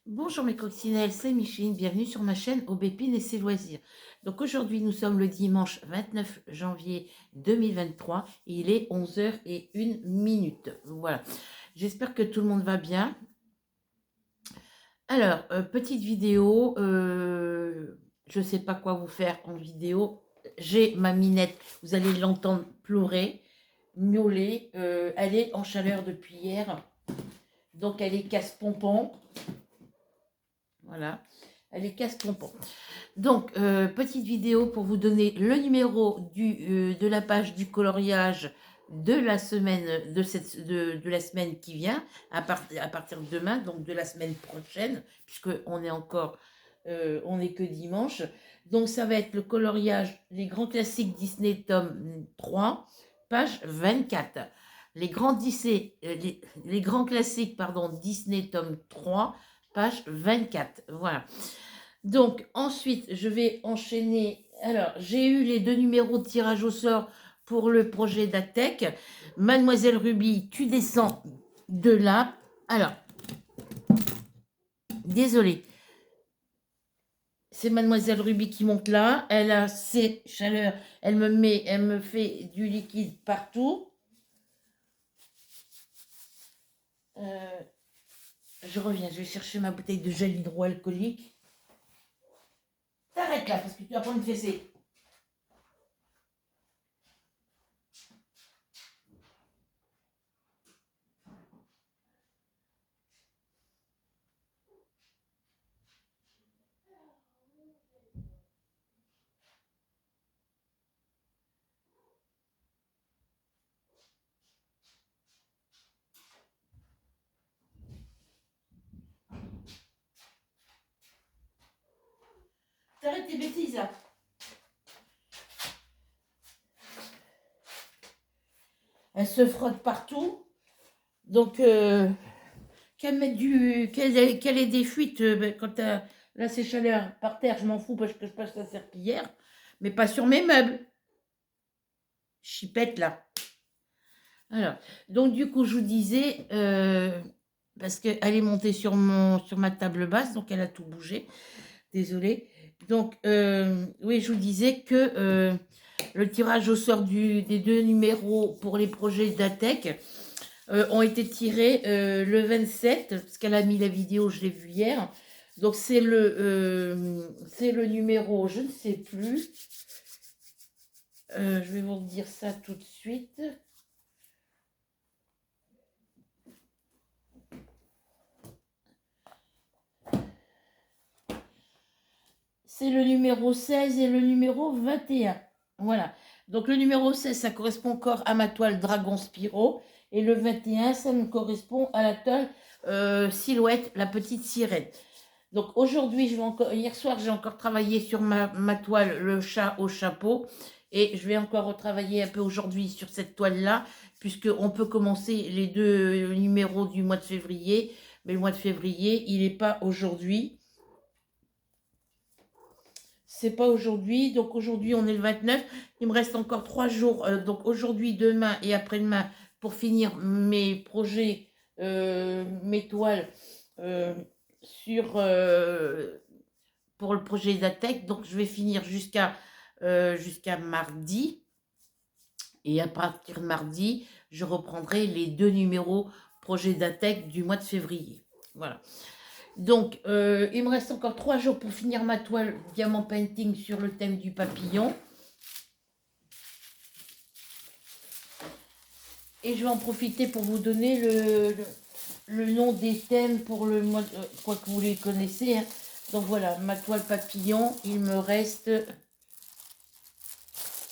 Bonjour mes coccinelles, c'est Micheline, bienvenue sur ma chaîne Aubépine et ses loisirs. Donc aujourd'hui nous sommes le dimanche 29 janvier 2023 et il est 11h01. Voilà, j'espère que tout le monde va bien. Alors, petite vidéo, je ne sais pas quoi vous faire en vidéo. J'ai ma Minette, vous allez l'entendre pleurer, miauler, elle est en chaleur depuis hier, donc elle est casse-pompon. Voilà, elle est casse-pompon. Donc, petite vidéo pour vous donner le numéro de la page du coloriage de la semaine, de la semaine qui vient, à partir de demain, donc de la semaine prochaine, puisqu'on est encore, on n'est que dimanche. Donc, ça va être le coloriage, les grands classiques Disney tome 3, page 24. Les grands classiques, pardon, Disney tome 3, page 24. Voilà. Donc, ensuite, je vais enchaîner. Alors, j'ai eu les 2 numéros de tirage au sort pour le projet d'Atec. Mademoiselle Ruby, tu descends de là. Alors, désolée. C'est Mademoiselle Ruby qui monte là. Elle a ses chaleurs. Elle me fait du liquide partout. Euh, je reviens, je vais chercher ma bouteille de gel hydroalcoolique. T'arrêtes là parce que tu vas prendre une fessée. T'arrêtes tes bêtises là. Elle se frotte partout. Donc, qu'elle ait des fuites quand là c'est chaleur par terre, je m'en fous parce que je passe la serpillière, mais pas sur mes meubles. Chipette là. Alors, donc du coup, je vous disais, parce qu'elle est montée sur ma table basse, donc elle a tout bougé. Désolée. Donc, oui, je vous disais que le tirage au sort des 2 numéros pour les projets d'ATEC ont été tirés le 27, parce qu'elle a mis la vidéo, je l'ai vue hier. Donc c'est le numéro, je ne sais plus. Je vais vous dire ça tout de suite. C'est le numéro 16 et le numéro 21. Voilà. Donc le numéro 16, ça correspond encore à ma toile Dragon Spiro. Et le 21, ça me correspond à la toile Silhouette, la petite sirène. Donc aujourd'hui, hier soir, j'ai encore travaillé sur ma toile Le chat au chapeau. Et je vais encore retravailler un peu aujourd'hui sur cette toile-là, puisqu'on peut commencer les 2 numéros du mois de février. Mais le mois de février, il n'est pas aujourd'hui. C'est pas aujourd'hui. Donc aujourd'hui, on est le 29. Il me reste encore 3 jours. Donc aujourd'hui, demain et après-demain pour finir mes projets, mes toiles sur pour le projet d'Atec. Donc je vais finir jusqu'à mardi. Et à partir de mardi, je reprendrai les 2 numéros projet d'Atec du mois de février. Voilà. Donc, il me reste encore 3 jours pour finir ma toile Diamant Painting sur le thème du papillon. Et je vais en profiter pour vous donner le nom des thèmes pour le mois, quoi que vous les connaissez. Hein. Donc voilà, ma toile papillon, il me reste,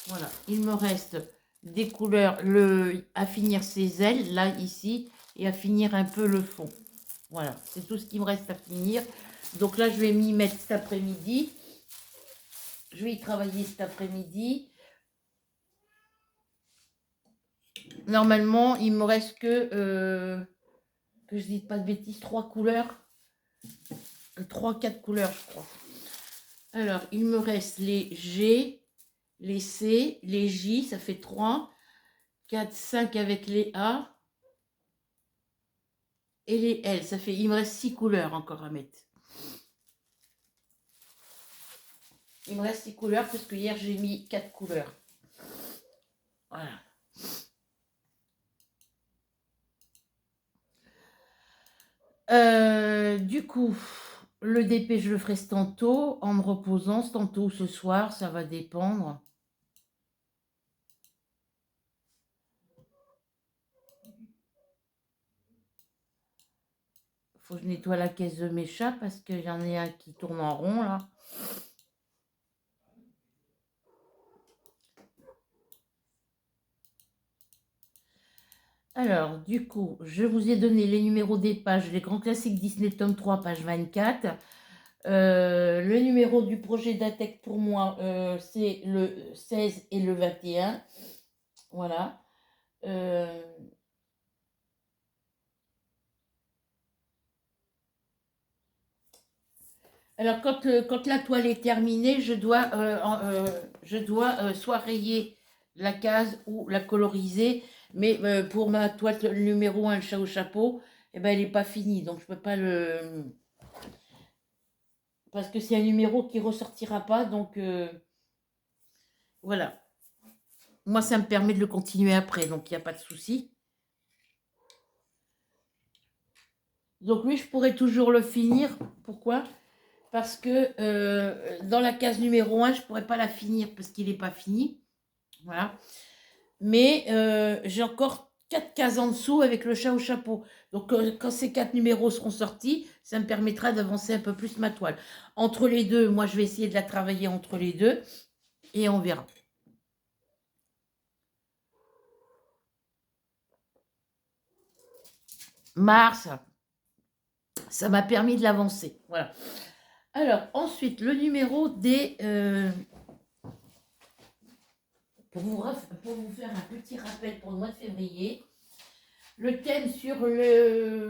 voilà, il me reste des couleurs, à finir ses ailes, là, ici, et à finir un peu le fond. Voilà, c'est tout ce qui me reste à finir. Donc là, je vais m'y mettre cet après-midi. Je vais y travailler cet après-midi. Normalement, il me reste que je dise pas de bêtises, 3 couleurs. 3, 4 couleurs, je crois. Alors, il me reste les G, les C, les J, ça fait 3, 4, 5 avec les A. et les L. Ça fait, il me reste 6 couleurs encore à mettre. Il me reste 6 couleurs parce que hier j'ai mis 4 couleurs. Voilà. Du coup, le DP, je le ferai tantôt, en me reposant, tantôt ce soir, ça va dépendre. Faut que je nettoie la caisse de mes chats parce qu'il y en a un qui tourne en rond là. Alors, du coup, je vous ai donné les numéros des pages, les grands classiques Disney tome 3, page 24. Le numéro du projet d'ATEC pour moi, c'est le 16 et le 21. Voilà. Alors, quand la toile est terminée, je dois soit rayer la case ou la coloriser. Mais pour ma toile numéro 1, le chat au chapeau, eh ben, elle n'est pas finie. Donc, je ne peux pas le... Parce que c'est un numéro qui ne ressortira pas. Donc, voilà. Moi, ça me permet de le continuer après. Donc, il n'y a pas de souci. Donc, lui, je pourrais toujours le finir. Pourquoi ? Parce que dans la case numéro 1, je ne pourrais pas la finir parce qu'il n'est pas fini. Voilà. Mais j'ai encore 4 cases en dessous avec le chat au chapeau. Donc, quand ces 4 numéros seront sortis, ça me permettra d'avancer un peu plus ma toile. Entre les deux, moi, je vais essayer de la travailler entre les deux et on verra. Mars, ça m'a permis de l'avancer. Voilà. Alors, ensuite, le numéro des... pour vous faire un petit rappel pour le mois de février, le thème sur le...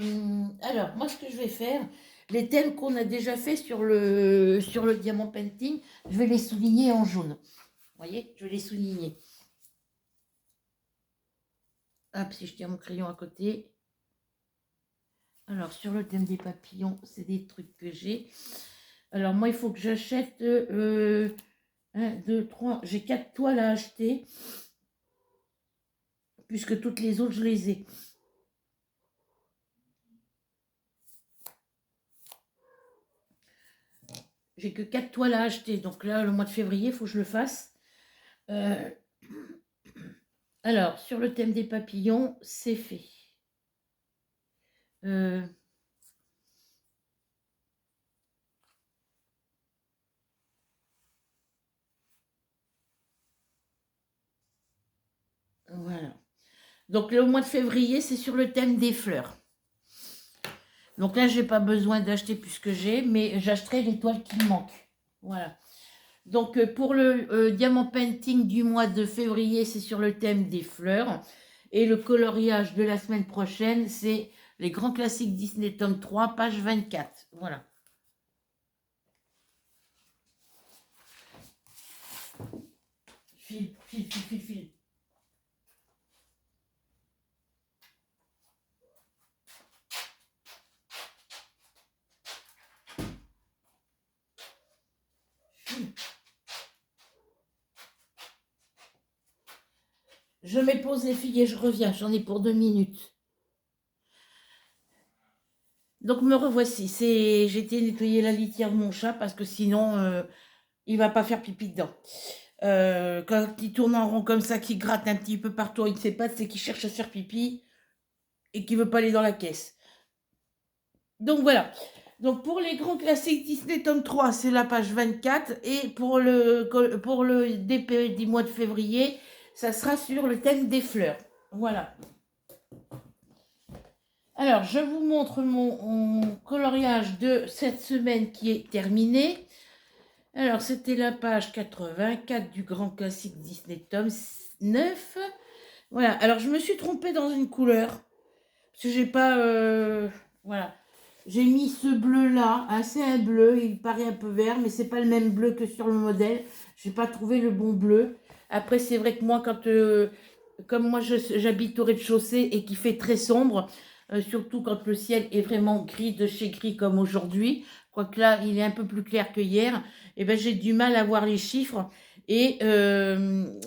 Alors, moi, ce que je vais faire, les thèmes qu'on a déjà fait sur le diamant painting, je vais les souligner en jaune. Vous voyez, je vais les souligner. Hop, si je tiens mon crayon à côté. Alors, sur le thème des papillons, c'est des trucs que j'ai. Alors, moi, il faut que j'achète 1, 2, 3. J'ai 4 toiles à acheter. Puisque toutes les autres, je les ai. J'ai que 4 toiles à acheter. Donc là, le mois de février, il faut que je le fasse. Alors, sur le thème des papillons, c'est fait. Voilà. Donc, le mois de février, c'est sur le thème des fleurs. Donc là, je n'ai pas besoin d'acheter plus que j'ai, mais j'achèterai les toiles qui me manquent. Voilà. Donc, pour le diamant painting du mois de février, c'est sur le thème des fleurs. Et le coloriage de la semaine prochaine, c'est les grands classiques Disney tome 3, page 24. Voilà. File, file, file, file, file. Je mets pause les filles et je reviens. J'en ai pour 2 minutes. Donc me revoici. J'ai été nettoyer la litière de mon chat parce que sinon il va pas faire pipi dedans. Quand il tourne en rond comme ça, qu'il gratte un petit peu partout avec ses pattes, c'est qu'il cherche à faire pipi et qu'il veut pas aller dans la caisse. Donc voilà. Donc pour les grands classiques Disney tome 3, c'est la page 24. Et pour le DP du mois de février, ça sera sur le thème des fleurs. Voilà. Alors, je vous montre mon coloriage de cette semaine qui est terminé. Alors, c'était la page 84 du grand classique Disney tome 9. Voilà. Alors, je me suis trompée dans une couleur. Parce que j'ai pas... voilà. J'ai mis ce bleu-là. Ah, c'est un bleu. Il paraît un peu vert, mais c'est pas le même bleu que sur le modèle. Je n'ai pas trouvé le bon bleu. Après, c'est vrai que moi, comme moi, j'habite au rez-de-chaussée et qu'il fait très sombre, surtout quand le ciel est vraiment gris de chez gris comme aujourd'hui. Quoique là, il est un peu plus clair que hier. Et ben, j'ai du mal à voir les chiffres. Et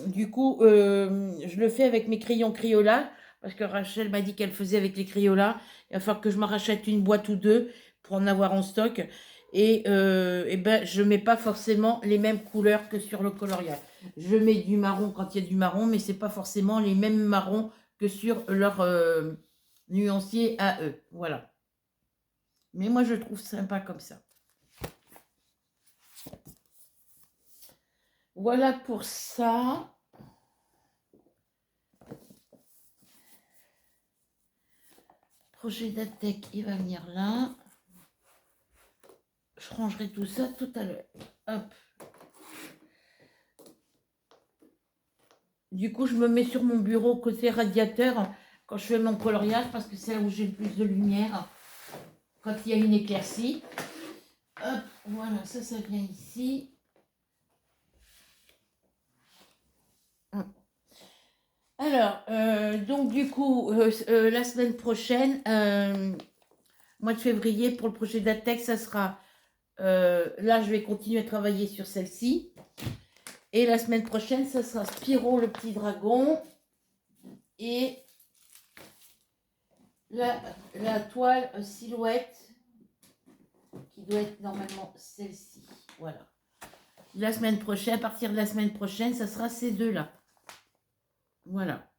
du coup, je le fais avec mes crayons Crayola, parce que Rachel m'a dit qu'elle faisait avec les Crayola. Il va falloir que je m'en rachète une boîte ou deux pour en avoir en stock. Et ben, je mets pas forcément les mêmes couleurs que sur le coloriage. Je mets du marron quand il y a du marron, mais c'est pas forcément les mêmes marrons que sur leur nuancier à eux. Voilà. Mais moi, je trouve sympa comme ça. Voilà pour ça. Projet d'Atec, il va venir là. Je rangerai tout ça tout à l'heure. Hop. Du coup, je me mets sur mon bureau côté radiateur quand je fais mon coloriage parce que c'est là où j'ai le plus de lumière. Quand il y a une éclaircie. Hop, voilà, ça vient ici. Alors, donc du coup, la semaine prochaine, mois de février, pour le projet d'Atec, ça sera... là, je vais continuer à travailler sur celle-ci. Et la semaine prochaine, ça sera Spyro, le petit dragon. Et la toile silhouette, qui doit être normalement celle-ci. Voilà. La semaine prochaine, à partir de la semaine prochaine, ça sera ces deux-là. Voilà.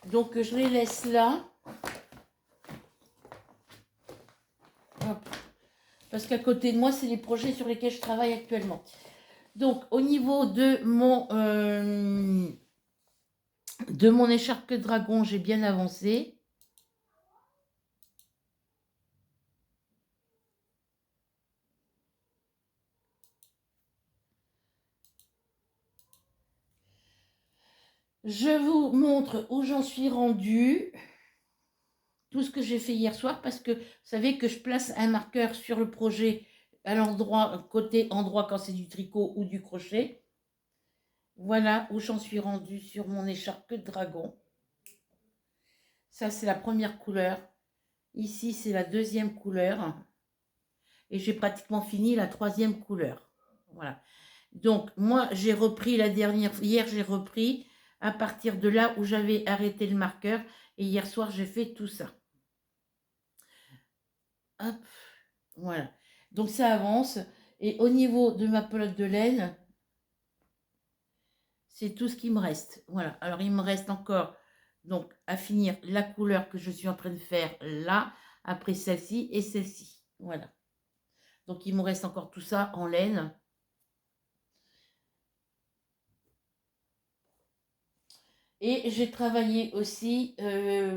Donc, je les laisse là. Hop. Parce qu'à côté de moi, c'est les projets sur lesquels je travaille actuellement. Donc, au niveau de mon écharpe de dragon, j'ai bien avancé. Je vous montre où j'en suis rendue. Tout ce que j'ai fait hier soir, parce que vous savez que je place un marqueur sur le projet à l'endroit, côté endroit quand c'est du tricot ou du crochet. Voilà où j'en suis rendue sur mon écharpe de dragon. Ça, c'est la première couleur. Ici, c'est la deuxième couleur. Et j'ai pratiquement fini la troisième couleur. Voilà. Donc, moi, j'ai repris la dernière... Hier, j'ai repris à partir de là où j'avais arrêté le marqueur. Et hier soir, j'ai fait tout ça. Hop. Voilà. Donc, ça avance. Et au niveau de ma pelote de laine, c'est tout ce qui me reste. Voilà. Alors, il me reste encore donc à finir la couleur que je suis en train de faire là, après celle-ci et celle-ci. Voilà. Donc, il me reste encore tout ça en laine. Et j'ai travaillé aussi,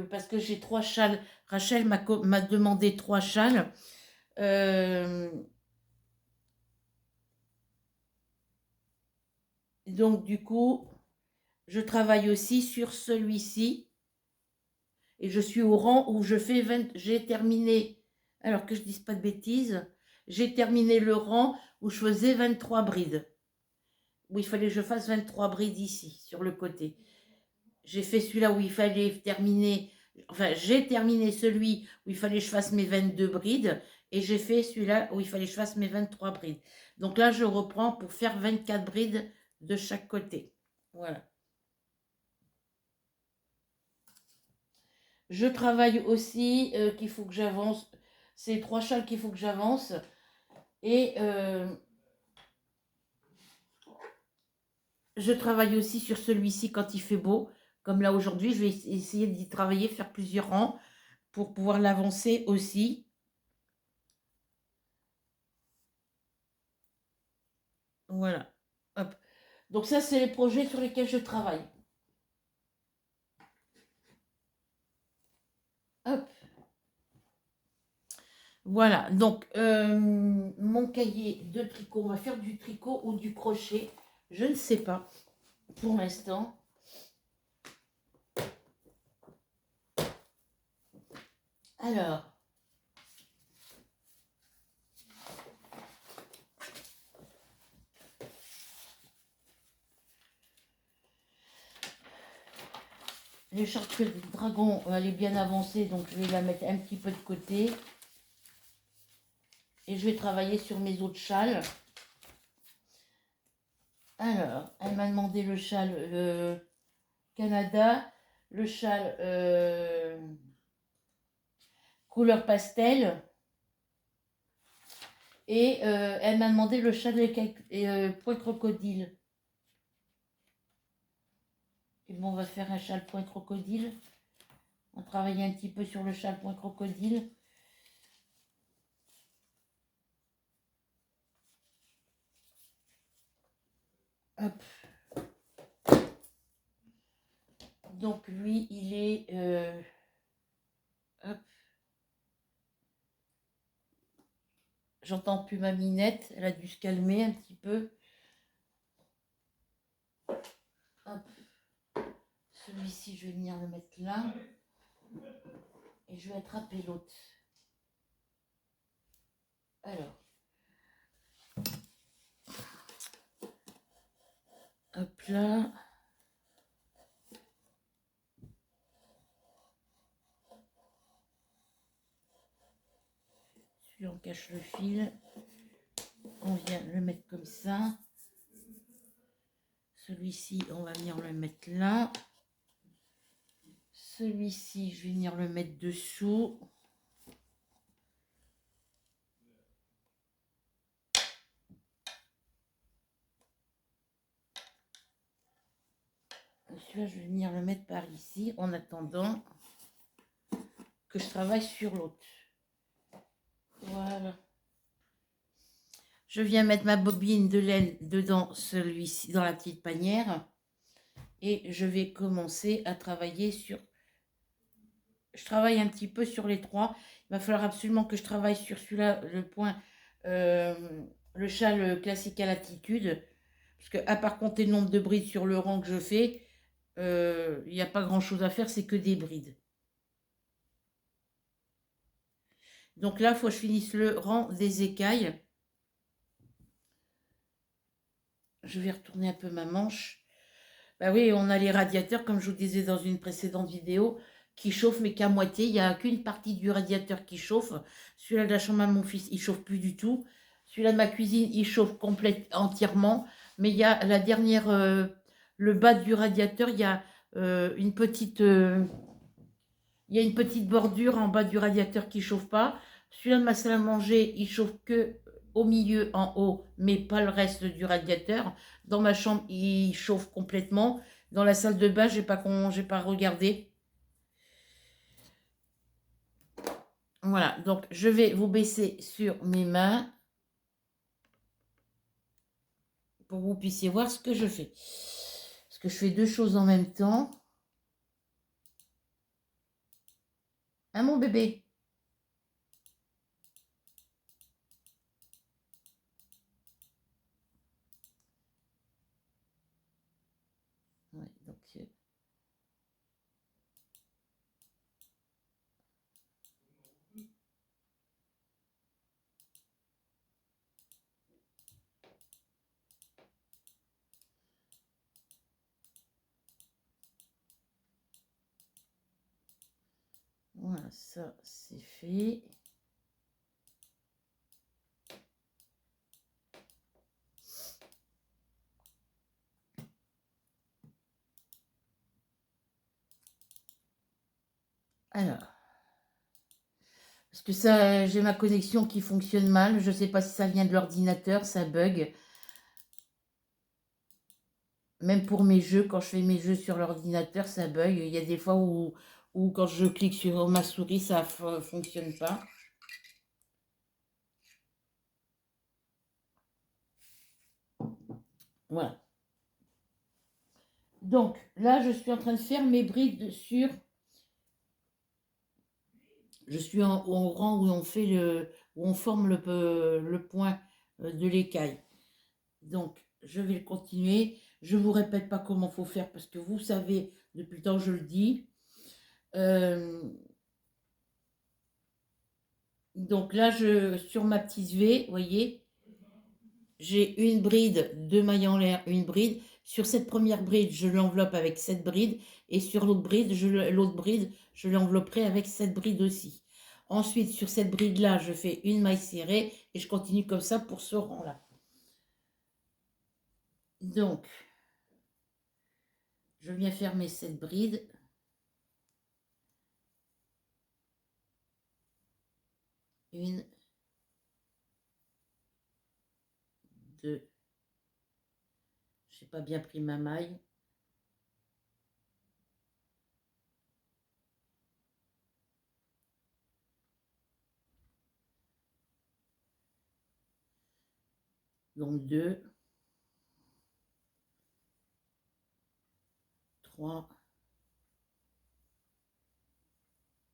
parce que j'ai 3 châles. Rachel m'a demandé 3 châles. Donc, du coup, je travaille aussi sur celui-ci. Et je suis au rang où je fais 20... J'ai terminé, alors que je ne dise pas de bêtises, j'ai terminé le rang où je faisais 23 brides. Où il fallait que je fasse 23 brides ici, sur le côté. J'ai fait celui-là où il fallait terminer... Enfin, j'ai terminé celui où il fallait que je fasse mes 22 brides. Et j'ai fait celui-là où il fallait que je fasse mes 23 brides. Donc là, je reprends pour faire 24 brides de chaque côté. Voilà. Je travaille aussi qu'il faut que j'avance. C'est 3 châles qu'il faut que j'avance. Et je travaille aussi sur celui-ci quand il fait beau. Comme là aujourd'hui, je vais essayer d'y travailler, faire plusieurs rangs pour pouvoir l'avancer aussi. Voilà. Hop. Donc ça, c'est les projets sur lesquels je travaille. Hop. Voilà. Donc, mon cahier de tricot, on va faire du tricot ou du crochet. Je ne sais pas pour l'instant. Alors, l'écharpe de dragon, elle est bien avancée, donc je vais la mettre un petit peu de côté. Et je vais travailler sur mes autres châles. Alors, elle m'a demandé le châle Canada, le châle couleur pastel. Et elle m'a demandé le châle point crocodile. Et bon, on va faire un châle point crocodile. On va travailler un petit peu sur le châle point crocodile. Hop. Donc lui, il est... hop. J'entends plus ma minette. Elle a dû se calmer un petit peu. Hop. Celui-ci, je vais venir le mettre là. Et je vais attraper l'autre. Alors. Hop là. Celui-là, on cache le fil. On vient le mettre comme ça. Celui-ci, on va venir le mettre là. Celui-ci, je vais venir le mettre dessous. Celui-là, je vais venir le mettre par ici en attendant que je travaille sur l'autre. Voilà. Je viens mettre ma bobine de laine dedans celui-ci, dans la petite panière. Et je vais commencer à travailler sur... Je travaille un petit peu sur les trois. Il va falloir absolument que je travaille sur celui-là, le point, le châle classique à l'attitude. Parce que, à part compter le nombre de brides sur le rang que je fais, il n'y a pas grand-chose à faire, c'est que des brides. Donc là, il faut que je finisse le rang des écailles. Je vais retourner un peu ma manche. Bah oui, on a les radiateurs, comme je vous disais dans une précédente vidéo, qui chauffent, mais qu'à moitié. Il n'y a qu'une partie du radiateur qui chauffe. Celui-là de la chambre à mon fils, il chauffe plus du tout. Celui-là de ma cuisine, il chauffe entièrement. Mais il y a la dernière, le bas du radiateur, il y a une petite... il y a une petite bordure en bas du radiateur qui ne chauffe pas. Celui-là de ma salle à manger, il chauffe que au milieu, en haut, mais pas le reste du radiateur. Dans ma chambre, il chauffe complètement. Dans la salle de bain, j'ai pas regardé. Voilà, donc je vais vous baisser sur mes mains pour que vous puissiez voir ce que je fais. Parce que je fais deux choses en même temps. Hein, mon bébé? Ouais, donc... voilà, ça c'est fait. Alors, parce que ça, j'ai ma connexion qui fonctionne mal. Je ne sais pas si ça vient de l'ordinateur, ça bug. Même pour mes jeux, quand je fais mes jeux sur l'ordinateur, ça bug. Il y a des fois où quand je clique sur ma souris, ça ne fonctionne pas. Voilà. Donc, là, je suis en train de faire mes brides sur... Je suis au rang où on fait où on forme le point de l'écaille. Donc, je vais le continuer. Je ne vous répète pas comment il faut faire parce que vous savez, depuis le temps que je le dis. Donc là, sur ma petite V, vous voyez, j'ai une bride, deux mailles en l'air, une bride. Sur cette première bride, je l'enveloppe avec cette bride. Et sur l'autre bride, je l'envelopperai avec cette bride aussi. Ensuite, sur cette bride-là, je fais une maille serrée et je continue comme ça pour ce rang-là. Donc, je viens fermer cette bride. Une, deux. Je n'ai pas bien pris ma maille. Donc 2, 3,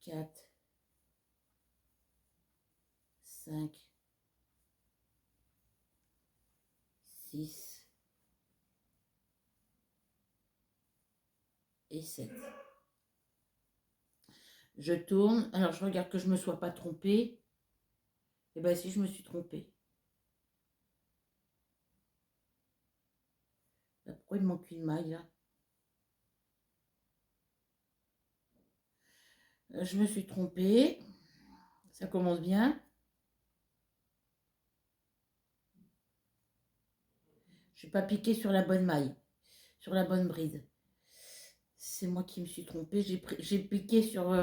4, 5, 6 et 7. Je tourne. Alors, je regarde que je ne me sois pas trompée. Et bien, si je me suis trompée. Pourquoi il me manque une maille là? Je me suis trompée. Ça commence bien. Je n'ai pas piqué sur la bonne maille, sur la bonne bride. C'est moi qui me suis trompée. J'ai piqué sur...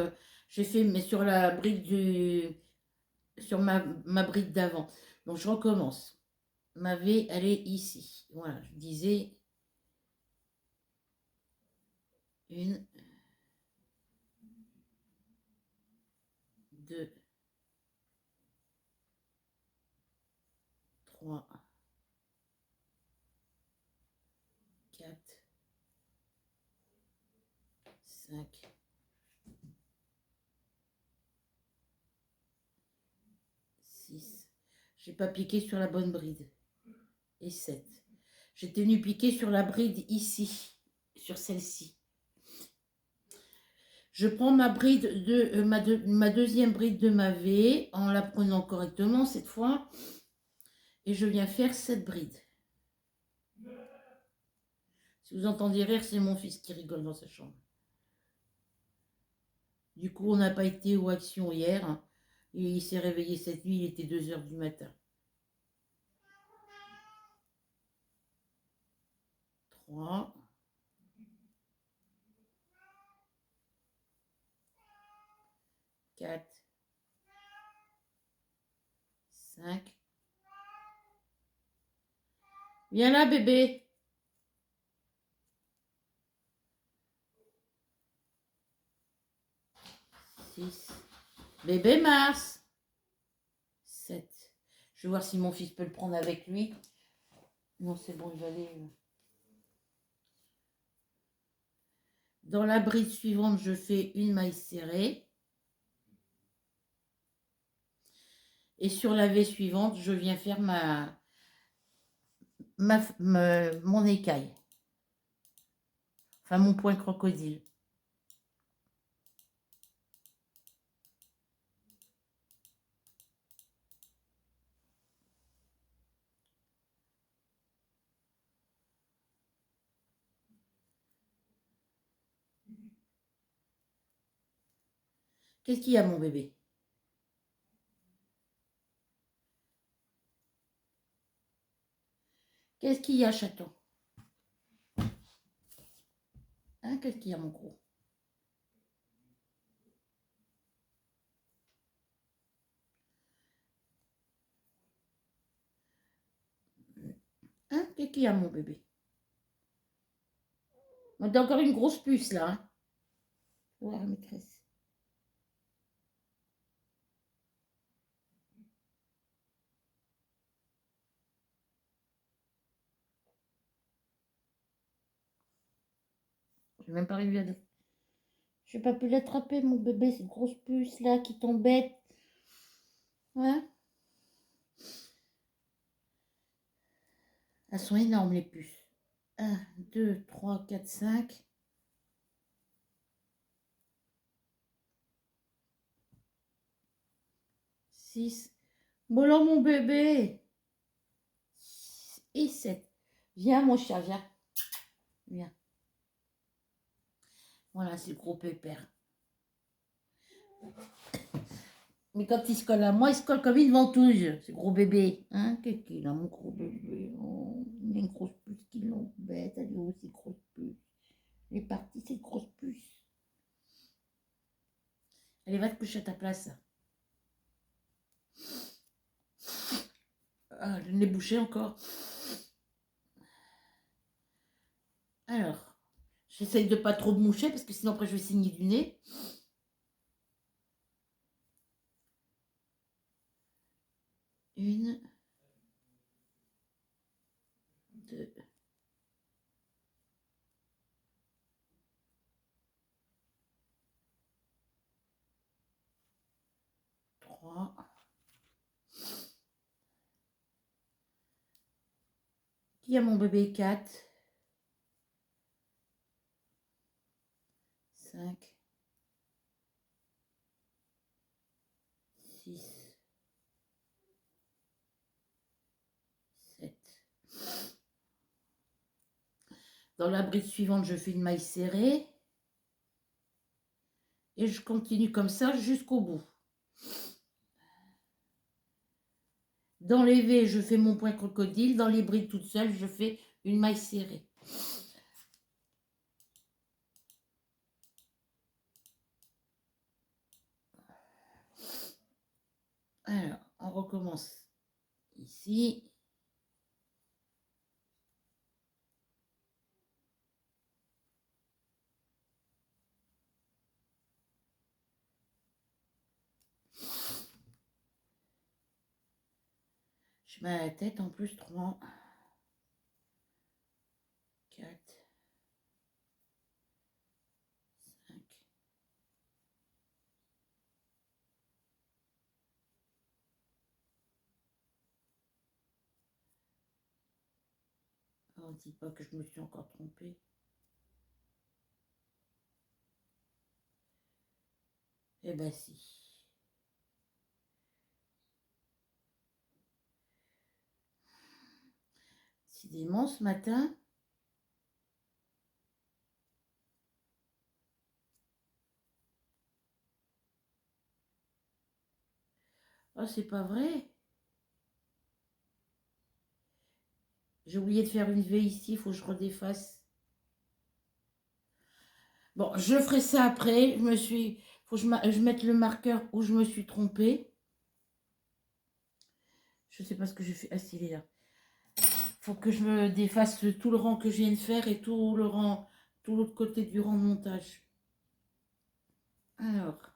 j'ai fait mais sur la bride du... sur ma bride d'avant. Donc, je recommence. Ma V, elle est ici. Voilà, je disais... Une... 2, 3, 4, 5, 6. J'ai pas piqué sur la bonne bride. Et 7. J'ai tenu piquer sur la bride ici, sur celle-ci. Je prends ma bride ma deuxième bride de ma V en la prenant correctement cette fois. Et je viens faire cette bride. Si vous entendez rire, c'est mon fils qui rigole dans sa chambre. Du coup, on n'a pas été aux actions hier. Hein. Il s'est réveillé cette nuit, il était 2 h du matin. 3. 4. 5. Viens là, bébé. 6. Bébé Mars. 7. Je vais voir si mon fils peut le prendre avec lui. Non, c'est bon, il va aller. Dans la bride suivante, je fais une maille serrée. Et sur la V suivante, je viens faire mon écaille. Enfin, mon point crocodile. Qu'est-ce qu'il y a, mon bébé? Qu'est-ce qu'il y a, chaton? Hein, qu'est-ce qu'il y a, mon gros? Hein, qu'est-ce qu'il y a, mon bébé? On a encore une grosse puce, là. Hein. Ouais, maîtresse. Je n'ai même pas réussi à... Je n'ai pas pu l'attraper, mon bébé, cette grosse puce, là, qui t'embête. Ouais. Elles sont énormes, les puces. 1, 2, 3, 4, 5. 6. Bon, alors, mon bébé. et 7. Viens mon chat, viens. Viens. Voilà, c'est le gros pépère. Mais quand il se colle à moi, il se colle comme une ventouse, ce gros bébé. Hein, qu'est-ce qu'il a, mon gros bébé? Oh, il a une grosse puce qui l'embête. Elle est aussi grosse puce. Elle est partie, cette grosse puce. Allez, va te coucher à ta place. Ah, le nez bouché encore. Alors, j'essaye de pas trop me moucher parce que sinon après je vais saigner du nez. Une, deux, trois. Qui a mon bébé? 4, 5, 6, 7. Dans la bride suivante, je fais une maille serrée. Et je continue comme ça jusqu'au bout. Dans les V, je fais mon point crocodile. Dans les brides toute seule, je fais une maille serrée. Alors, on recommence ici. Je mets la tête en plus 3, 4, 5. On ne dit pas que je me suis encore trompée. Eh ben si. Décidément, ce matin, oh, c'est pas vrai. J'ai oublié de faire une V ici, il faut que je redéfasse. Bon, je ferai ça après. Faut que je mette le marqueur où je me suis trompée. Je sais pas ce que j'ai fait. Ah, si, il est là. Faut que je me défasse tout le rang que je viens de faire et tout le rang, tout l'autre côté du rang de montage. Alors.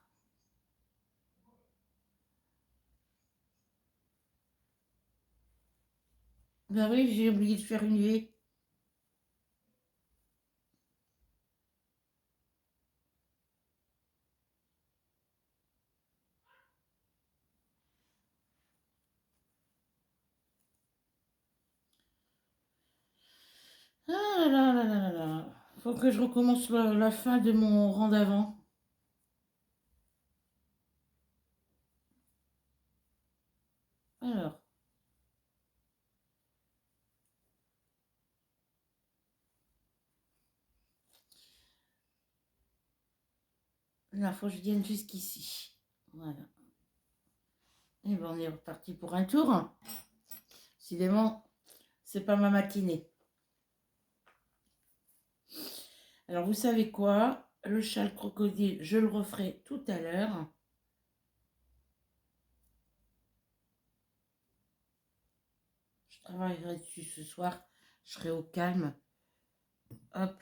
Ben oui, j'ai oublié de faire une V. Ah là là là là là. Faut que je recommence la fin de mon rang d'avant. Alors. Là, faut que je vienne jusqu'ici. Voilà. Et ben on est reparti pour un tour. Décidément, c'est pas ma matinée. Alors, vous savez quoi? Le châle crocodile, je le referai tout à l'heure. Je travaillerai dessus ce soir. Je serai au calme. Hop.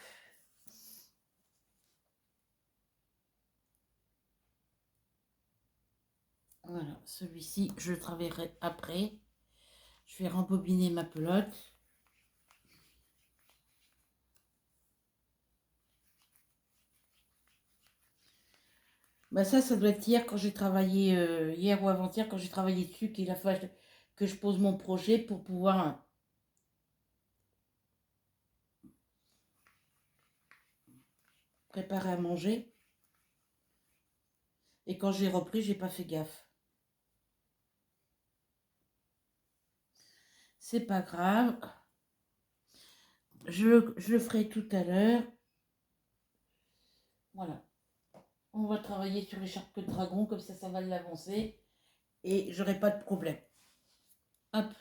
Voilà, celui-ci, je le travaillerai après. Je vais rembobiner ma pelote. Bah ça doit être hier quand j'ai travaillé, hier ou avant-hier quand j'ai travaillé dessus, qu'il a fallu que je pose mon projet pour pouvoir préparer à manger. Et quand j'ai repris, j'ai pas fait gaffe. C'est pas grave. je le ferai tout à l'heure. Voilà. On va travailler sur l'écharpe de dragon, comme ça va l'avancer. Et j'aurai pas de problème. Hop.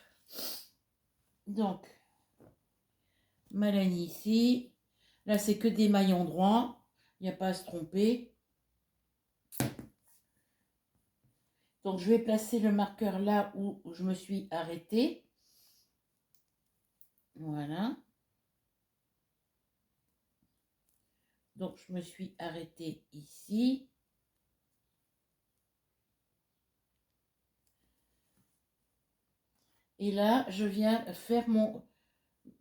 Donc, ma laine ici. Là, c'est que des maillons droits. Il n'y a pas à se tromper. Donc, je vais placer le marqueur là où je me suis arrêtée. Voilà. Donc, je me suis arrêtée ici. Et là, je viens faire mon...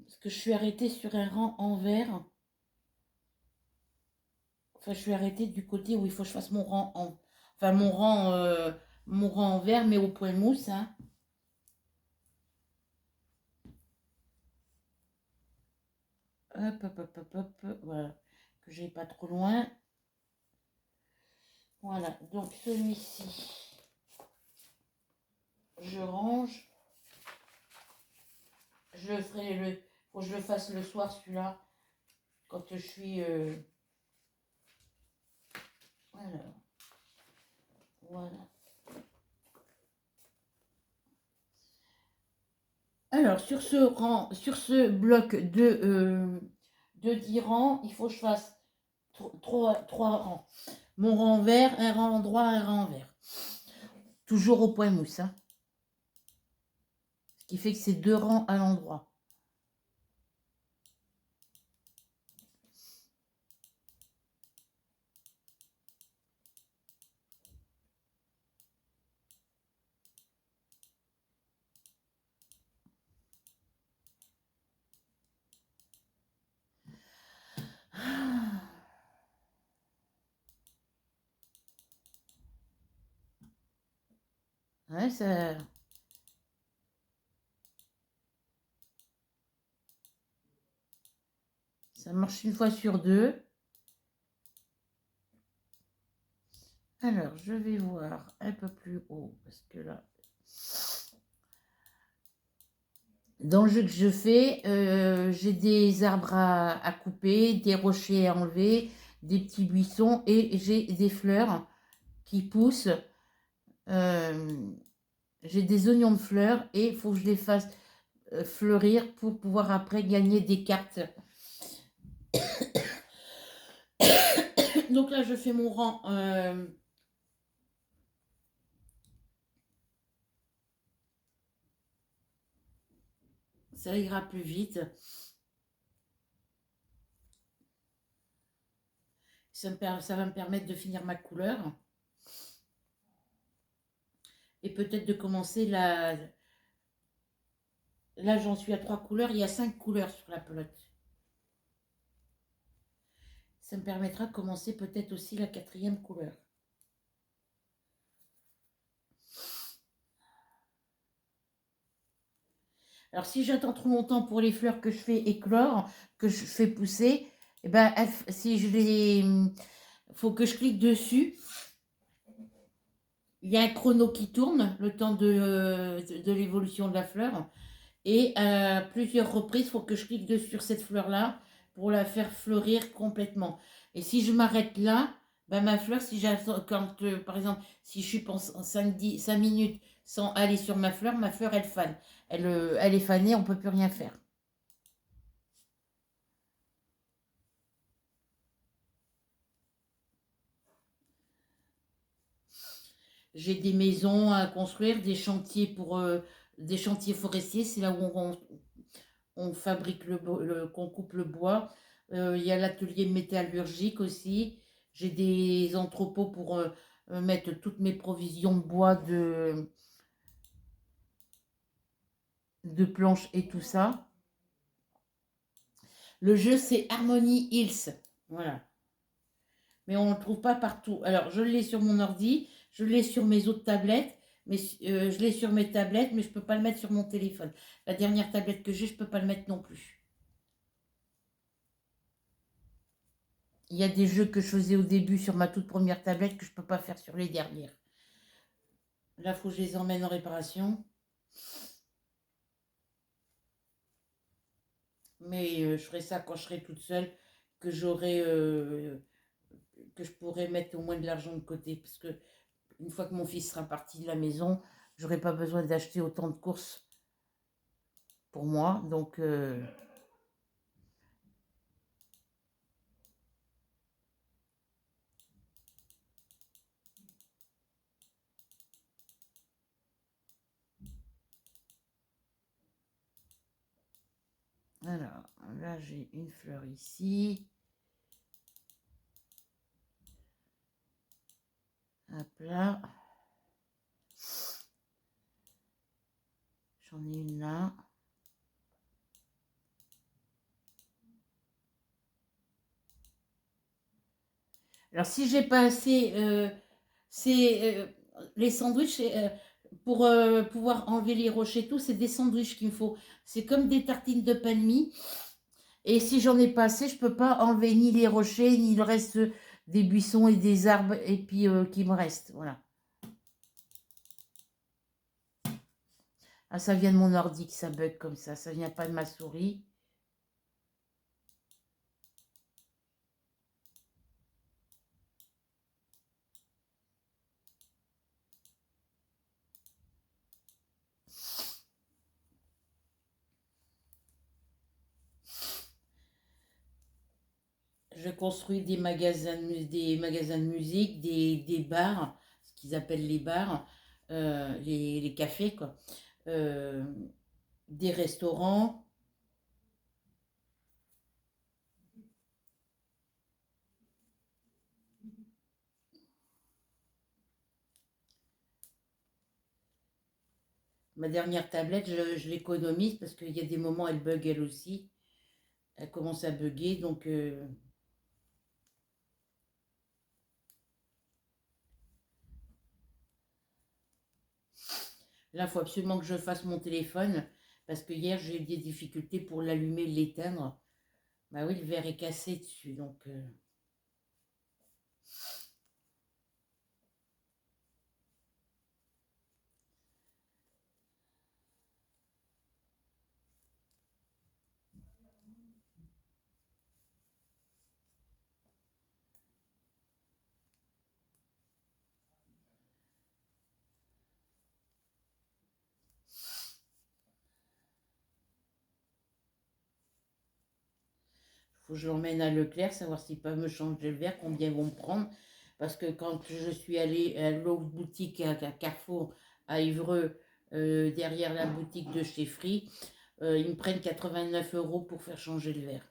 Parce que je suis arrêtée sur un rang envers. Enfin, je suis arrêtée du côté où il faut que je fasse mon rang en... Enfin, mon rang envers, mais au point mousse, hein. Hop, hop, hop, hop, hop. Voilà. Que j'ai pas trop loin. Voilà. Donc, celui-ci, je range. Je le ferai le... Faut que je le fasse le soir, celui-là. Quand je suis... Alors, voilà. Alors, sur ce rang, sur ce bloc de 10 rangs, il faut que je fasse 3 rangs. Mon rang vert, un rang droit, un rang vert. Toujours au point mousse. Hein. Ce qui fait que c'est 2 rangs à l'endroit. Ouais, ça marche une fois sur deux. Alors, je vais voir un peu plus haut, parce que là... Dans le jeu que je fais, j'ai des arbres à couper, des rochers à enlever, des petits buissons et j'ai des fleurs qui poussent. J'ai des oignons de fleurs et il faut que je les fasse fleurir pour pouvoir après gagner des cartes. Donc là, je fais mon rang. Ça ira plus vite. Ça va me permettre de finir ma couleur. Et peut-être de commencer la... Là, j'en suis à 3 couleurs. Il y a 5 couleurs sur la pelote. Ça me permettra de commencer peut-être aussi la 4e couleur. Alors, si j'attends trop longtemps pour les fleurs que je fais éclore, que je fais pousser, eh ben, si je les... faut que je clique dessus. Il y a un chrono qui tourne, le temps de l'évolution de la fleur. Et à plusieurs reprises, il faut que je clique dessus sur cette fleur-là pour la faire fleurir complètement. Et si je m'arrête là, ben ma fleur, si j'attends, quand, par exemple, si je suis pendant 5 minutes sans aller sur ma fleur, elle fane. Elle est fanée, on ne peut plus rien faire. J'ai des maisons à construire, des chantiers des chantiers forestiers, c'est là où on fabrique qu'on coupe le bois. Il y a l'atelier métallurgique aussi. J'ai des entrepôts pour mettre toutes mes provisions de bois, de planches et tout ça. Le jeu, c'est Harmony Hills. Voilà. Mais on ne le trouve pas partout. Alors, je l'ai sur mon ordi, je l'ai sur mes autres tablettes, mais je l'ai sur mes tablettes, mais je ne peux pas le mettre sur mon téléphone. La dernière tablette que j'ai, je ne peux pas le mettre non plus. Il y a des jeux que je faisais au début sur ma toute première tablette que je ne peux pas faire sur les dernières. Là, il faut que je les emmène en réparation. Mais je ferai ça quand je serai toute seule, que que je pourrai mettre au moins de l'argent de côté. Parce que une fois que mon fils sera parti de la maison, j'aurai pas besoin d'acheter autant de courses pour moi. Donc, alors, là, j'ai une fleur ici. Hop là. J'en ai une là. Alors, si j'ai pas assez, c'est les sandwichs, pour pouvoir enlever les rochers et tout, c'est des sandwichs qu'il me faut. C'est comme des tartines de pain de mie. Et si j'en ai pas assez, je peux pas enlever ni les rochers, ni le reste des buissons et des arbres, et puis qui me reste. Voilà. Ah, ça vient de mon ordi que ça bug comme ça. Ça vient pas de ma souris. Je construis des magasins de musique, des bars, ce qu'ils appellent les bars, les cafés, quoi. Euh, des restaurants. Ma dernière tablette, je l'économise parce qu'il y a des moments, elle bug elle aussi. Elle commence à bugger, donc là, il faut absolument que je fasse mon téléphone parce que hier, j'ai eu des difficultés pour l'allumer, l'éteindre. Bah oui, le verre est cassé dessus, donc faut que je l'emmène à Leclerc, savoir s'ils peuvent me changer le verre, combien ils vont me prendre. Parce que quand je suis allée à l'autre boutique à Carrefour, à Évreux, derrière la boutique de chez Free, ils me prennent 89 € pour faire changer le verre.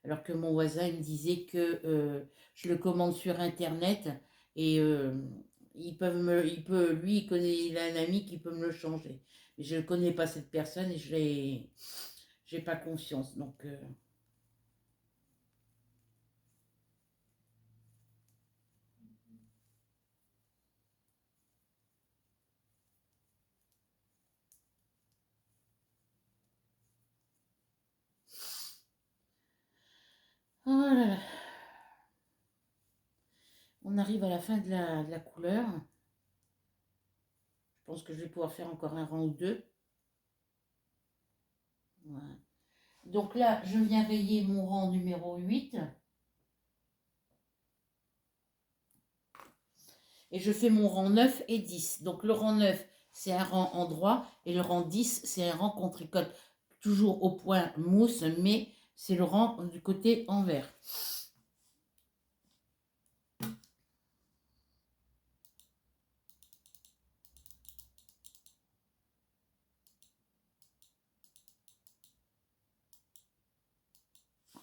Alors que mon voisin il me disait que je le commande sur Internet et lui, il a un ami qui peut me le changer. Mais je ne connais pas cette personne et j'ai pas confiance. Donc, oh là là. On arrive à la fin de la couleur. Je pense que je vais pouvoir faire encore un rang ou deux. Voilà. Donc là, je viens rayer mon rang numéro 8 et je fais mon rang 9 et 10. Donc le rang 9, c'est un rang en droit et le rang 10, c'est un rang qu'on tricote toujours au point mousse, mais c'est le rang du côté envers.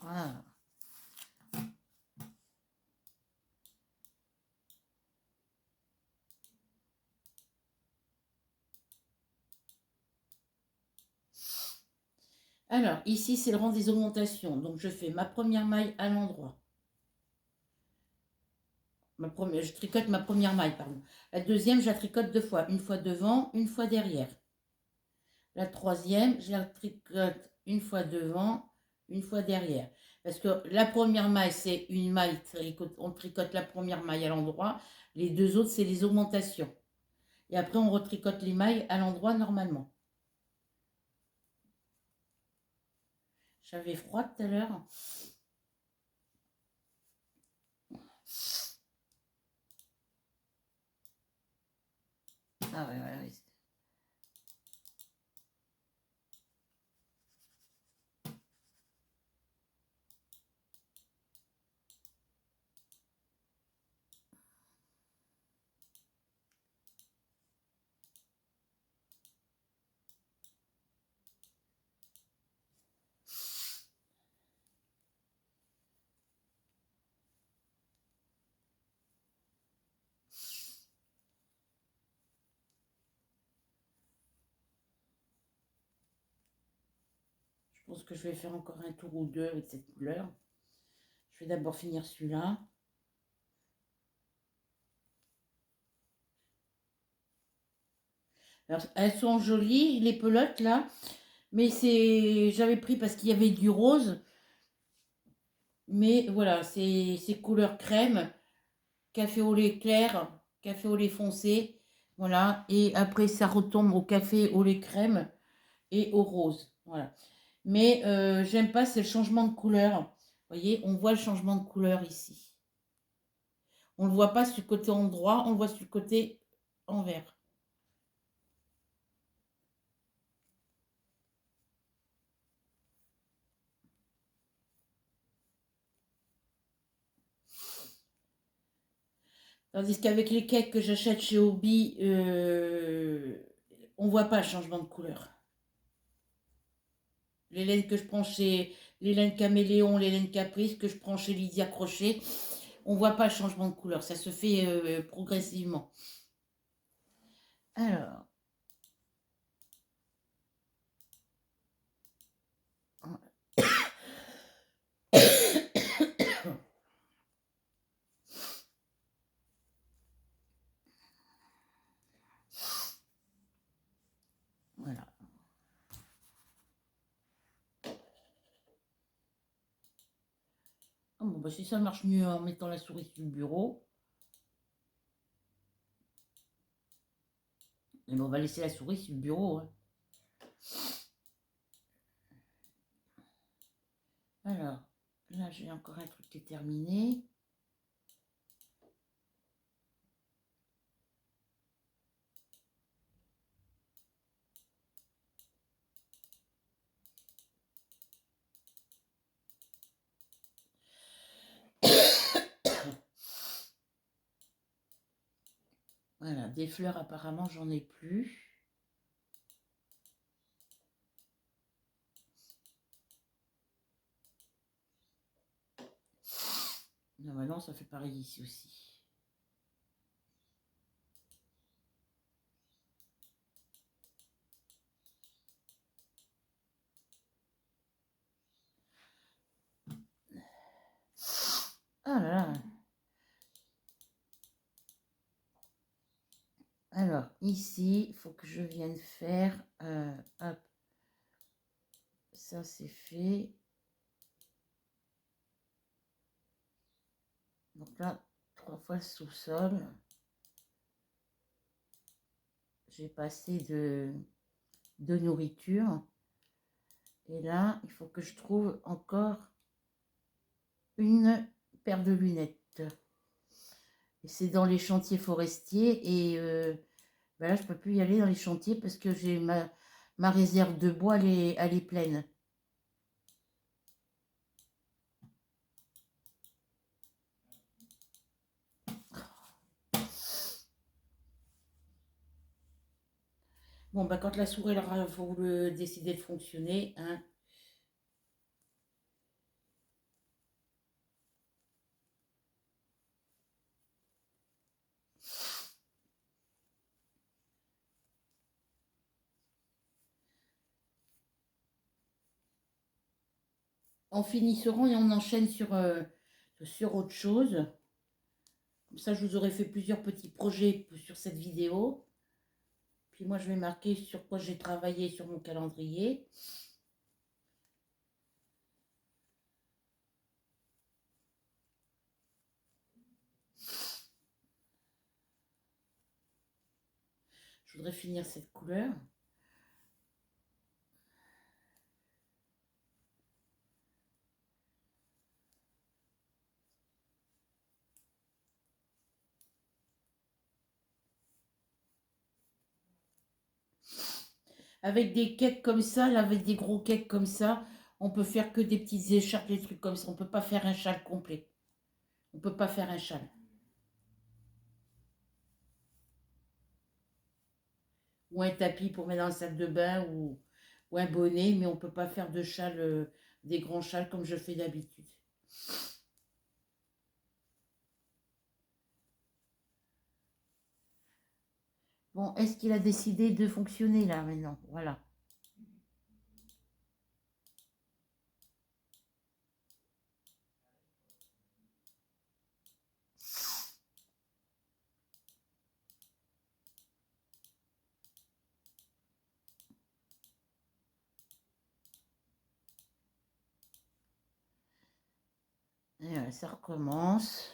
Voilà. Alors, ici, c'est le rang des augmentations. Donc, je fais ma première maille à l'endroit. Je tricote ma première maille, pardon. La deuxième, je la tricote deux fois. Une fois devant, une fois derrière. La troisième, je la tricote une fois devant, une fois derrière. Parce que la première maille, c'est une maille, on tricote la première maille à l'endroit. Les deux autres, c'est les augmentations. Et après, on retricote les mailles à l'endroit normalement. J'avais froid tout à l'heure. Ah ouais, ouais, ouais. Je pense que je vais faire encore un tour ou deux avec cette couleur. Je vais d'abord finir celui-là. Alors, elles sont jolies, les pelotes là, mais j'avais pris parce qu'il y avait du rose. Mais voilà, c'est couleur crème, café au lait clair, café au lait foncé. Voilà, et après ça retombe au café au lait crème et au rose. Voilà. Mais j'aime pas, c'est le changement de couleur. Vous voyez, on voit le changement de couleur ici. On ne le voit pas sur le côté endroit, on le voit sur le côté envers. Tandis qu'avec les cakes que j'achète chez Hobby, on ne voit pas le changement de couleur. Les laines que je prends chez les laines Caméléon, les laines Caprice que je prends chez Lydia Crochet, on ne voit pas le changement de couleur. Ça se fait progressivement. Alors. Voilà. Ah bon, bah si ça marche mieux en mettant la souris sur le bureau. Et bon, on va laisser la souris sur le bureau. Hein. Alors, là j'ai encore un truc qui est terminé. Voilà, des fleurs apparemment j'en ai plus. Normalement ça fait pareil ici aussi. Ah là là. Alors, ici, il faut que je vienne faire... hop. Ça, c'est fait. Donc là, 3 fois le sous-sol. J'ai passé de nourriture. Et là, il faut que je trouve encore une paire de lunettes. Et c'est dans les chantiers forestiers. Et ben là, je ne peux plus y aller dans les chantiers parce que j'ai ma réserve de bois, elle est pleine. Bon, bah, quand la souris aura décider de fonctionner, hein. On finit ce rang et on enchaîne sur autre chose. Comme ça, je vous aurais fait plusieurs petits projets sur cette vidéo. Puis moi, je vais marquer sur quoi j'ai travaillé sur mon calendrier. Je voudrais finir cette couleur. avec des cakes comme ça, là, avec des gros cakes comme ça, on peut faire que des petites écharpes, des trucs comme ça. On peut pas faire un châle complet. On peut pas faire un châle. Ou un tapis pour mettre dans la salle de bain ou un bonnet, mais on peut pas faire de châle, des grands châles comme je fais d'habitude. Bon, est-ce qu'il a décidé de fonctionner là maintenant? Voilà. Et voilà, ça recommence.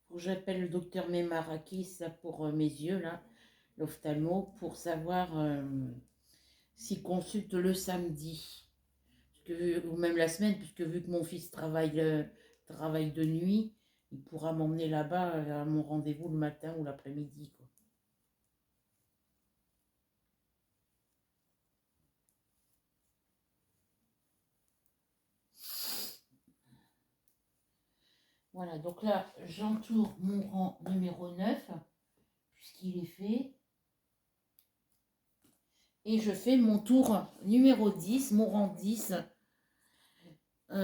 Faut que j'appelle le docteur Memarakis là, pour mes yeux, là, l'ophtalmo, pour savoir s'il consulte le samedi. Ou même la semaine, puisque vu que mon fils travaille de nuit, il pourra m'emmener là-bas à mon rendez-vous le matin ou l'après-midi, quoi. Voilà, donc là, j'entoure mon rang numéro 9 puisqu'il est fait. Et je fais mon tour numéro 10, mon rang 10.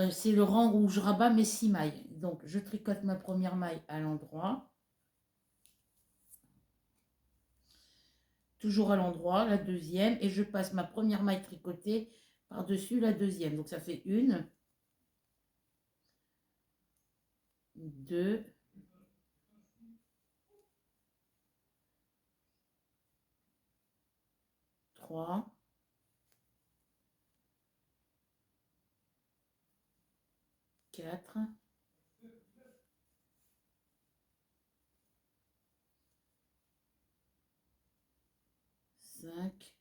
C'est le rang où je rabats mes 6 mailles. Donc, je tricote ma première maille à l'endroit. Toujours à l'endroit, la deuxième. Et je passe ma première maille tricotée par-dessus la deuxième. Donc, ça fait 1, 2, 3, 4, 5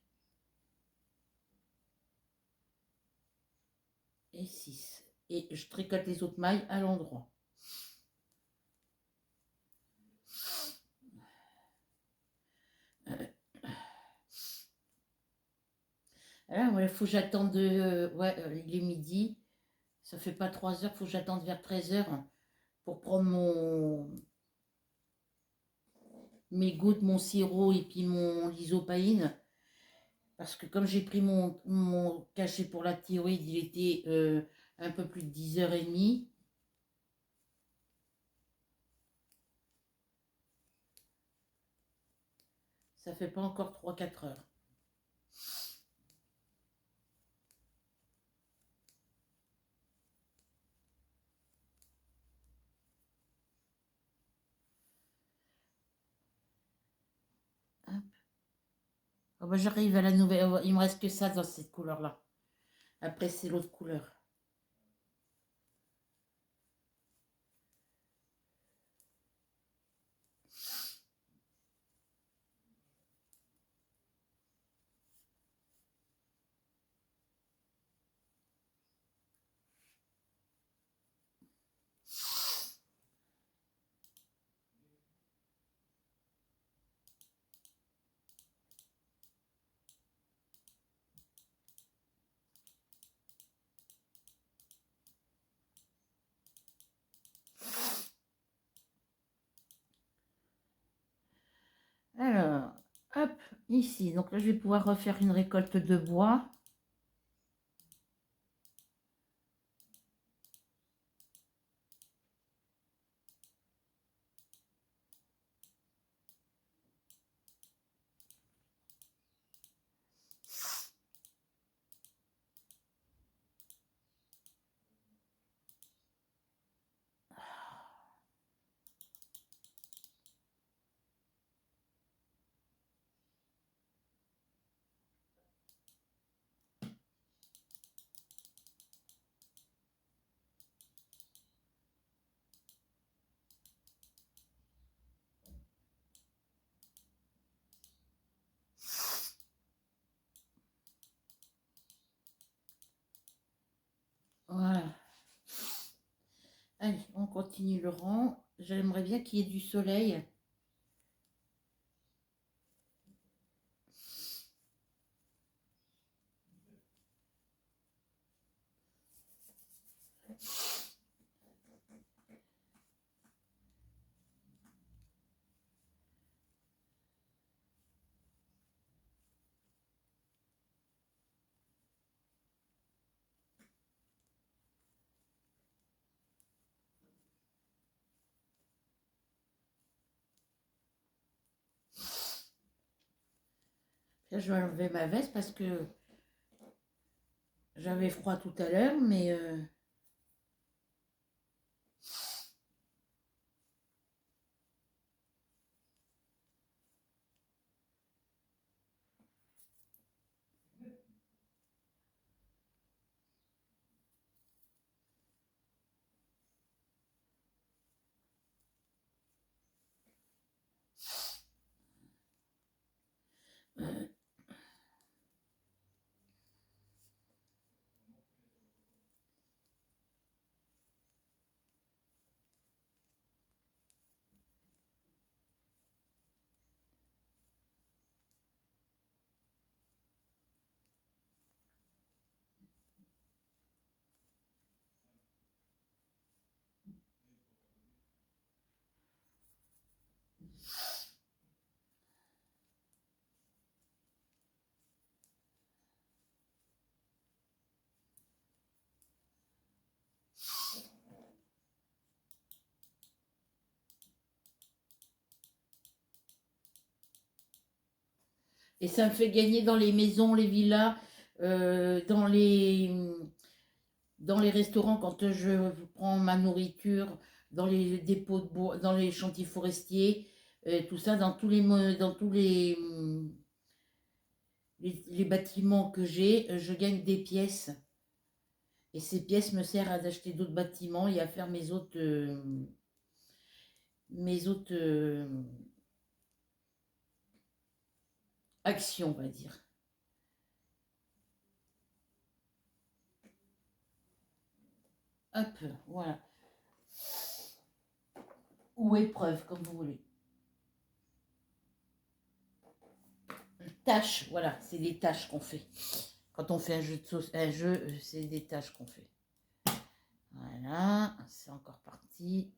et 6. Et je tricote les autres mailles à l'endroit. Alors, il faut que j'attende. Ouais, il est midi. Ça fait pas 3 heures, il faut que j'attende vers 13 heures pour prendre mes gouttes, mon sirop et puis mon lysopaïne. Parce que comme j'ai pris mon cachet pour la thyroïde, il était un peu plus de 10h30. Ça fait pas encore 3 4 heures. Hop. Ah bah, j'arrive à la nouvelle. Il me reste que ça dans cette couleur-là. Après, c'est l'autre couleur. Alors, hop, ici. Donc là, je vais pouvoir refaire une récolte de bois. continue le rang. J'aimerais bien qu'il y ait du soleil. Là, je vais enlever ma veste parce que j'avais froid tout à l'heure, mais et ça me fait gagner dans les maisons, les villas, dans les restaurants quand je prends ma nourriture, dans les dépôts de bois, dans les chantiers forestiers, tout ça, dans tous les bâtiments que j'ai, je gagne des pièces. Et ces pièces me servent à acheter d'autres bâtiments et à faire mes autres actions, on va dire. Hop, voilà. Ou épreuve, comme vous voulez. Tâches, voilà, c'est des tâches qu'on fait. Quand on fait un jeu, c'est des tâches qu'on fait. Voilà, c'est encore parti.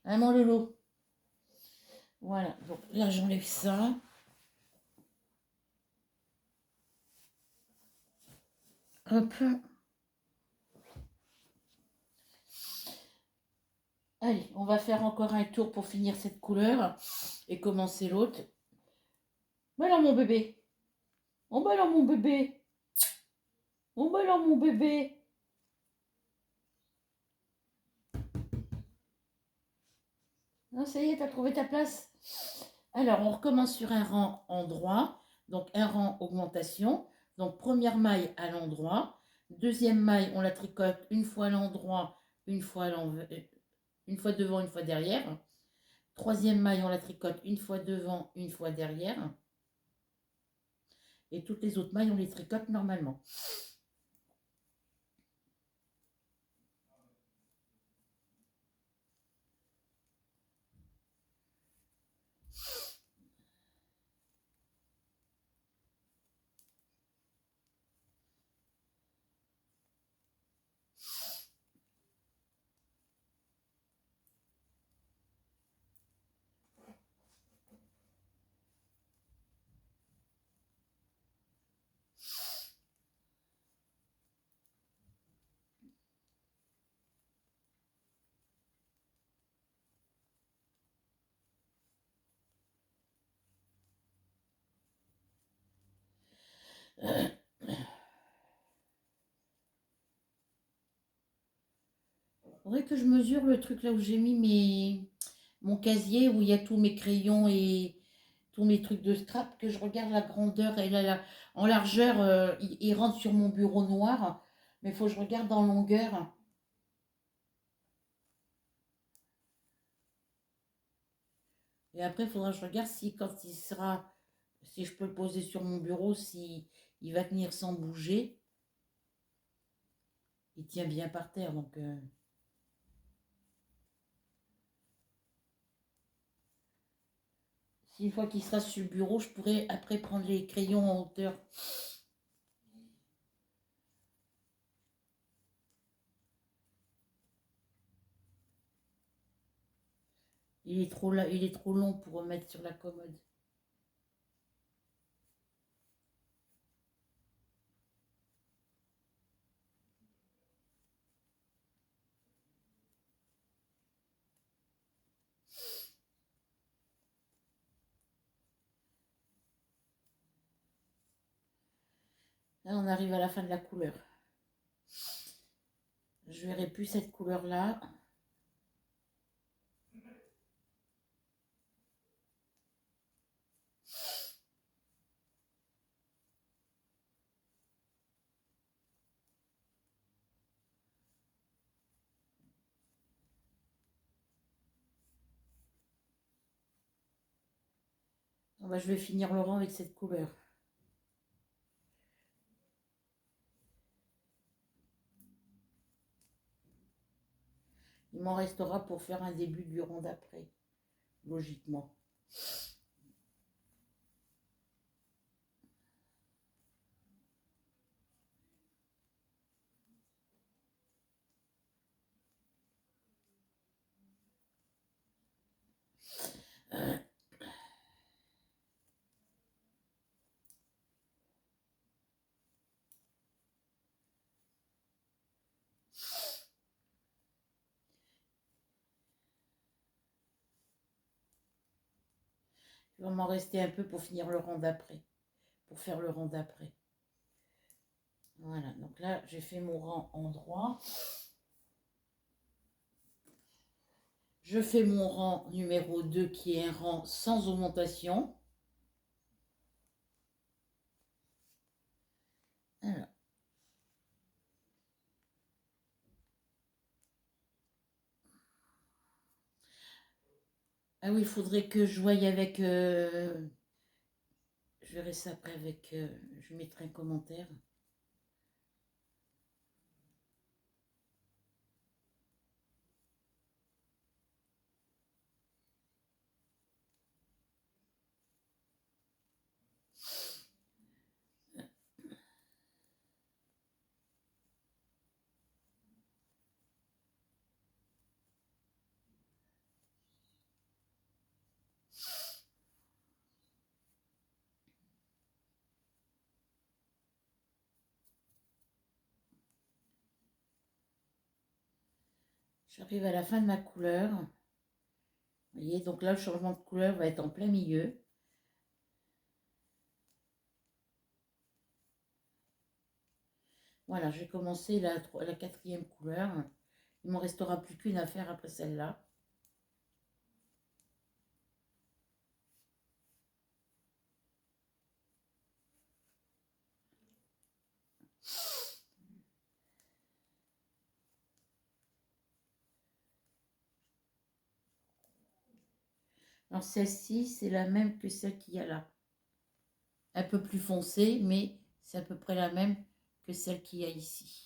Ah mon loulou. Voilà, donc là j'enlève ça. Hop. Allez, on va faire encore un tour pour finir cette couleur et commencer l'autre. Mais alors mon bébé. Oh bah alors mon bébé. Oh bah alors mon bébé. Non, ça y est, t'as trouvé ta place. Alors, on recommence sur un rang endroit. Donc, un rang augmentation. Donc, première maille à l'endroit. Deuxième maille, on la tricote une fois à l'endroit, une fois à l'envers, une fois devant, une fois derrière. Troisième maille, on la tricote une fois devant, une fois derrière. Et toutes les autres mailles, on les tricote normalement. Faudrait que je mesure le truc là où j'ai mis mon casier, où il y a tous mes crayons et tous mes trucs de scrap, que je regarde la grandeur et en largeur, il rentre sur mon bureau noir, mais il faut que je regarde en longueur. Et après, il faudra que je regarde si quand il sera, si je peux le poser sur mon bureau, si il va tenir sans bouger. il tient bien par terre, donc... Si une fois qu'il sera sur le bureau, je pourrais après prendre les crayons en hauteur. Il est trop là, il est trop long pour remettre sur la commode. Là, on arrive à la fin de la couleur. Je verrai plus cette couleur-là. Bon, bah, je vais finir le rang avec cette couleur. Il m'en restera pour faire un début du rang d'après, logiquement. Il va m'en rester un peu pour finir le rang d'après, pour faire le rang d'après. Voilà, donc là, j'ai fait mon rang en droit. Je fais mon rang numéro 2 qui est un rang sans augmentation. Alors. Ah oui, il faudrait que je voie avec... je verrai ça après avec... je mettrai un commentaire. J'arrive à la fin de ma couleur. Vous voyez, donc là, le changement de couleur va être en plein milieu. Voilà, j'ai commencé la 4e couleur. Il ne m'en restera plus qu'une à faire après celle-là. Alors celle-ci, c'est la même que celle qu'il y a là. Un peu plus foncée, mais c'est à peu près la même que celle qu'il y a ici.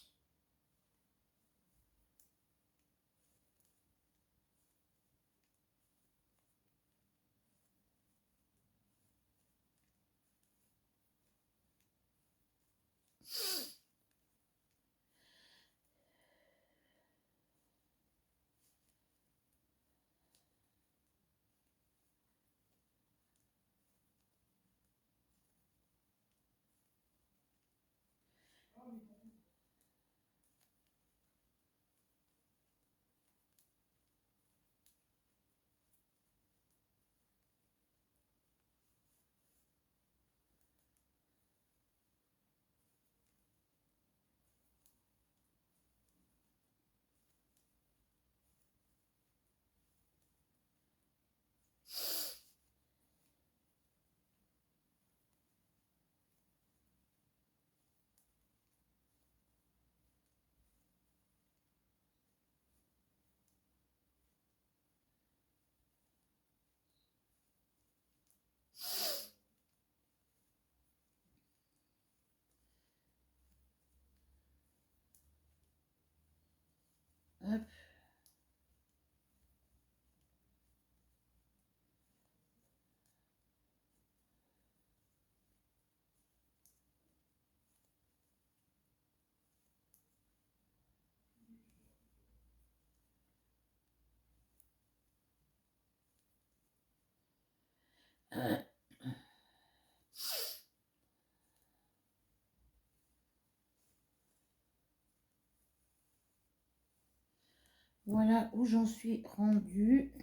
Voilà où j'en suis rendue.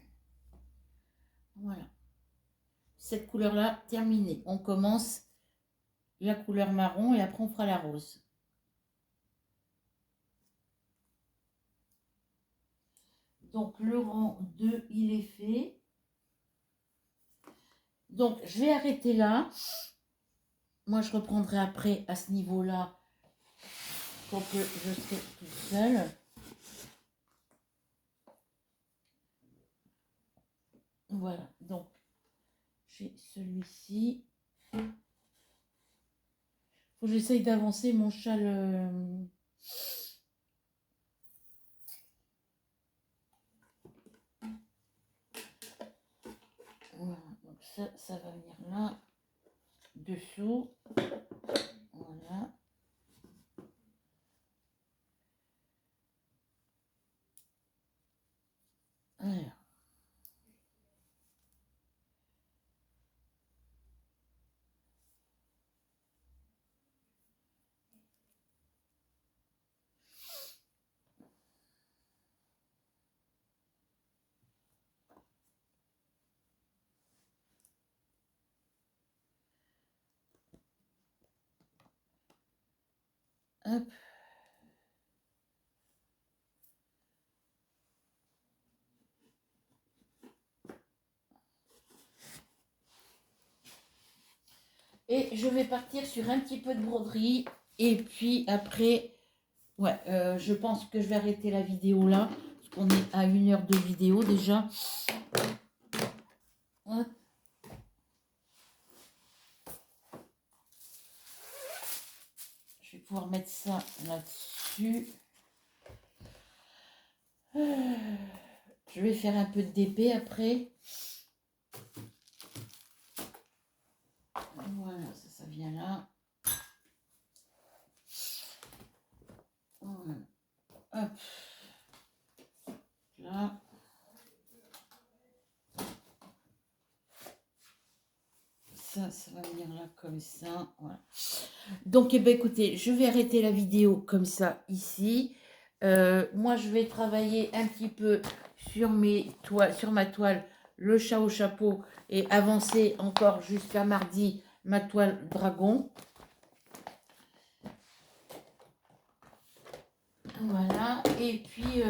Voilà. Cette couleur-là, terminée. On commence la couleur marron et après on fera la rose. Donc le rang 2, il est fait. Donc je vais arrêter là. Moi je reprendrai après à ce niveau-là quand je serai toute seule. Voilà, donc j'ai celui-ci. Faut que j'essaye d'avancer mon châle. Voilà, donc ça va venir là, dessous. Voilà. Alors. Hop. Et je vais partir sur un petit peu de broderie. Et puis après, ouais, je pense que je vais arrêter la vidéo là. Parce qu'on est à 1 heure de vidéo déjà. Hop. Je vais pouvoir mettre ça là-dessus. Je vais faire un peu de DP après. Voilà, ça vient là. Voilà. Hop. Là. Ça va venir là comme ça. Voilà. Donc, eh ben, écoutez, je vais arrêter la vidéo comme ça ici. Moi, je vais travailler un petit peu sur ma toile, le chat au chapeau, et avancer encore jusqu'à mardi ma toile dragon. Voilà. Et puis,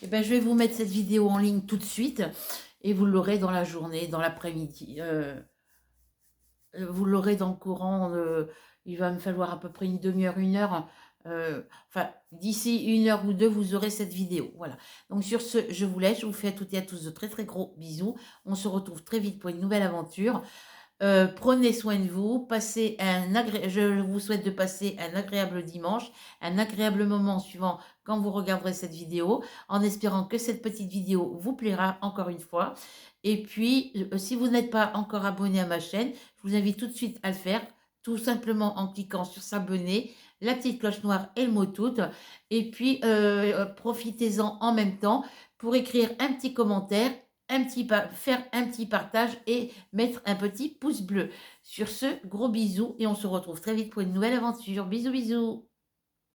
eh ben, je vais vous mettre cette vidéo en ligne tout de suite. Et vous l'aurez dans la journée, dans l'après-midi. Vous l'aurez dans le courant. Il va me falloir à peu près une demi-heure, 1 heure. Enfin, d'ici 1 heure ou 2, vous aurez cette vidéo. Voilà. Donc, sur ce, je vous laisse. Je vous fais à toutes et à tous de très, très gros bisous. On se retrouve très vite pour une nouvelle aventure. Prenez soin de vous. Je vous souhaite de passer un agréable dimanche, un agréable moment suivant quand vous regarderez cette vidéo, en espérant que cette petite vidéo vous plaira encore une fois. Et puis, si vous n'êtes pas encore abonné à ma chaîne, je vous invite tout de suite à le faire, tout simplement en cliquant sur s'abonner, la petite cloche noire et le mot tout. Et puis, profitez-en en même temps pour écrire un petit commentaire, faire un petit partage et mettre un petit pouce bleu. Sur ce, gros bisous et on se retrouve très vite pour une nouvelle aventure. Bisous, bisous.